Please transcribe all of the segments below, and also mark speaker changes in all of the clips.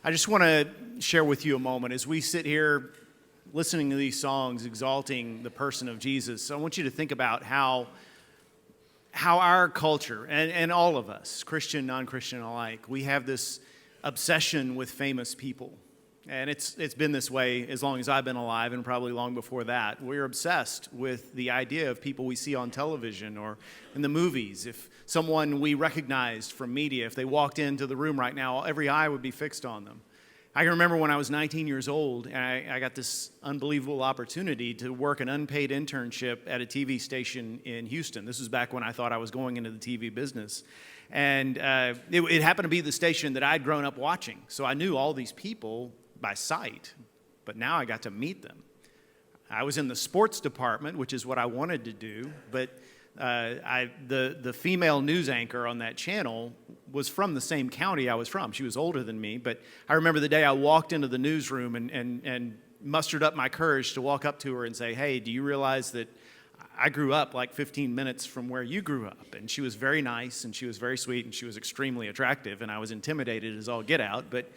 Speaker 1: I just want to share with you a moment as we sit here listening to these songs exalting the person of Jesus. I want you to think about how our culture and all of us, Christian, non-Christian alike, we have this obsession with famous people. And it's been this way as long as I've been alive and probably long before that. We're obsessed with the idea of people we see on television or in the movies. If someone we recognized from media, if they walked into the room right now, every eye would be fixed on them. I can remember when I was 19 years old and I got this unbelievable opportunity to work an unpaid internship at a TV station in Houston. This was back when I thought I was going into the TV business. And it happened to be the station that I'd grown up watching. So I knew all these people by sight, but now I got to meet them. I was in the sports department, which is what I wanted to do, but the female news anchor on that channel was from the same county I was from. She was older than me, but I remember the day I walked into the newsroom and mustered up my courage to walk up to her and say, "Hey, do you realize that I grew up like 15 minutes from where you grew up?" And she was very nice, and she was very sweet, and she was extremely attractive, and I was intimidated as all get out, but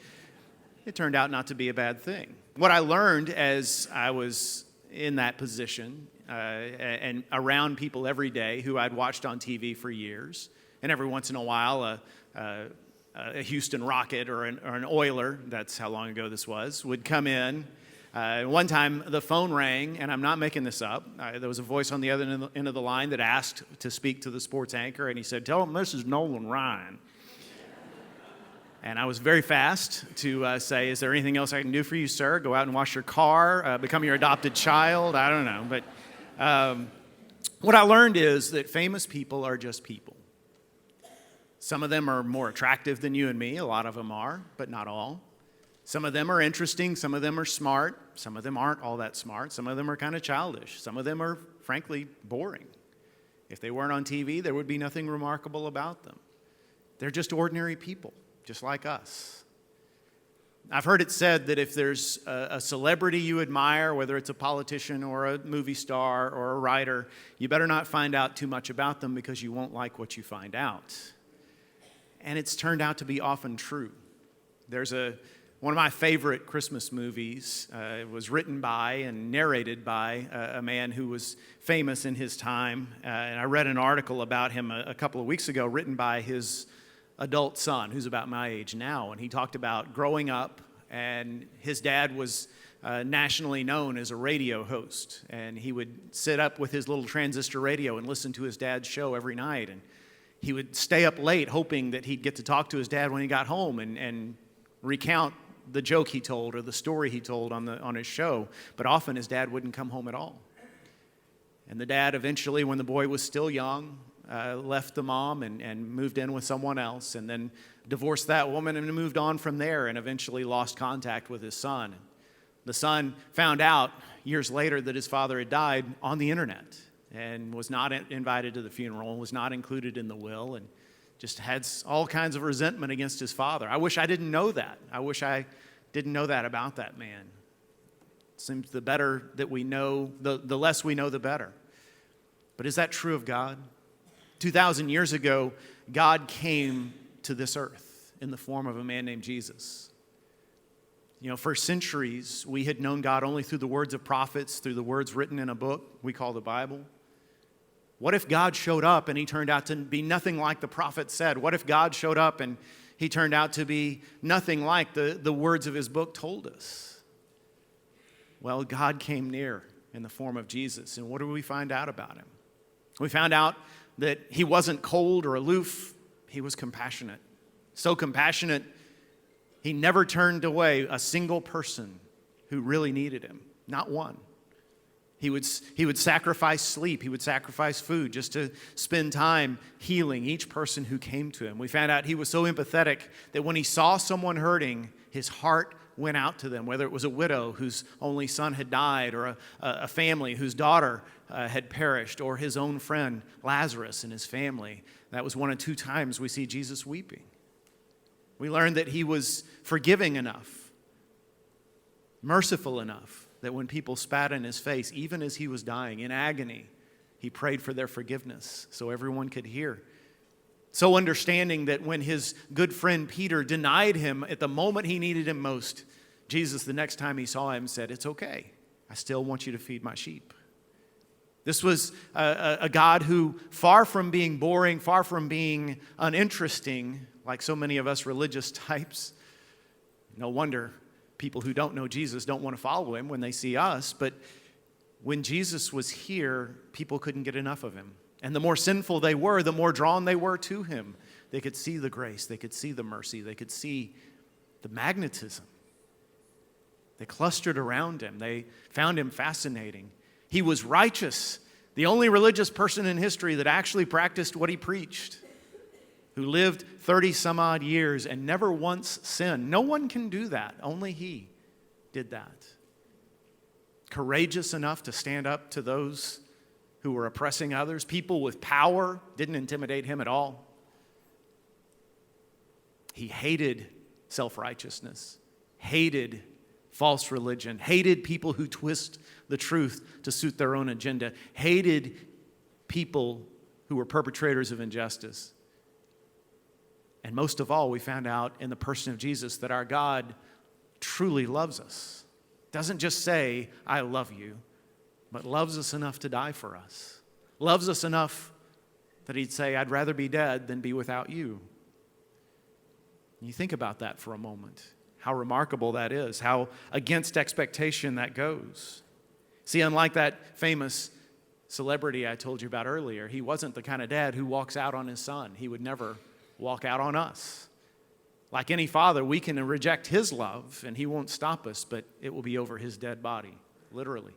Speaker 1: it turned out not to be a bad thing. What I learned as I was in that position and around people every day who I'd watched on TV for years, and every once in a while a Houston Rocket or an Oiler, that's how long ago this was, would come in. One time the phone rang, and I'm not making this up. There was a voice on the other end of the line that asked to speak to the sports anchor, and he said, "Tell him this is Nolan Ryan." And I was very fast to say, "Is there anything else I can do for you, sir? Go out and wash your car, become your adopted child." I don't know. But what I learned is that famous people are just people. Some of them are more attractive than you and me. A lot of them are, but not all. Some of them are interesting. Some of them are smart. Some of them aren't all that smart. Some of them are kind of childish. Some of them are, frankly, boring. If they weren't on TV, there would be nothing remarkable about them. They're just ordinary people, just like us. I've heard it said that if there's a celebrity you admire, whether it's a politician or a movie star or a writer, you better not find out too much about them because you won't like what you find out. And it's turned out to be often true. There's one of my favorite Christmas movies. It was written by and narrated by a man who was famous in his time. And I read an article about him a couple of weeks ago written by his adult son, who's about my age now, and he talked about growing up, and his dad was nationally known as a radio host, and he would sit up with his little transistor radio and listen to his dad's show every night, and he would stay up late hoping that he'd get to talk to his dad when he got home and recount the joke he told or the story he told on his show, but often his dad wouldn't come home at all. And the dad eventually, when the boy was still young, left the mom and moved in with someone else, and then divorced that woman and moved on from there, and eventually lost contact with his son. The son found out years later that his father had died on the internet and was not invited to the funeral, was not included in the will, and just had all kinds of resentment against his father. I wish I didn't know that. I wish I didn't know that about that man. It seems the better that we know, the less we know, the better. But is that true of God? 2,000 years ago, God came to this earth in the form of a man named Jesus. You know, for centuries, we had known God only through the words of prophets, through the words written in a book we call the Bible. What if God showed up and he turned out to be nothing like the prophet said? What if God showed up and he turned out to be nothing like the words of his book told us? Well, God came near in the form of Jesus, and what do we find out about him? We found out that he wasn't cold or aloof. He was compassionate. So compassionate, he never turned away a single person who really needed him. Not one. He would sacrifice sleep. He would sacrifice food just to spend time healing each person who came to him. We found out he was so empathetic that when he saw someone hurting, his heart went out to them, whether it was a widow whose only son had died, or a family whose daughter had perished, or his own friend Lazarus and his family. That was one of two times we see Jesus weeping. We learned that he was forgiving enough, merciful enough, that when people spat in his face, even as he was dying in agony, he prayed for their forgiveness so everyone could hear. So understanding that when his good friend Peter denied him at the moment he needed him most, Jesus, the next time he saw him, said, "It's okay. I still want you to feed my sheep." This was a God who, far from being boring, far from being uninteresting, like so many of us religious types, no wonder people who don't know Jesus don't want to follow him when they see us, but when Jesus was here, people couldn't get enough of him. And the more sinful they were, the more drawn they were to him. They could see the grace, they could see the mercy, they could see the magnetism. They clustered around him. They found him fascinating. He was righteous, the only religious person in history that actually practiced what he preached, who lived 30 some odd years and never once sinned. No one can do that. Only he did that. Courageous enough to stand up to those who were oppressing others. People with power didn't intimidate him at all. He hated self-righteousness, hated false religion, hated people who twist the truth to suit their own agenda, hated people who were perpetrators of injustice. And most of all, we found out in the person of Jesus that our God truly loves us. Doesn't just say, "I love you," but loves us enough to die for us. Loves us enough that he'd say, "I'd rather be dead than be without you." You think about that for a moment. How remarkable that is, how against expectation that goes. See, unlike that famous celebrity I told you about earlier, he wasn't the kind of dad who walks out on his son. He would never walk out on us. Like any father, we can reject his love, and he won't stop us, but it will be over his dead body, literally.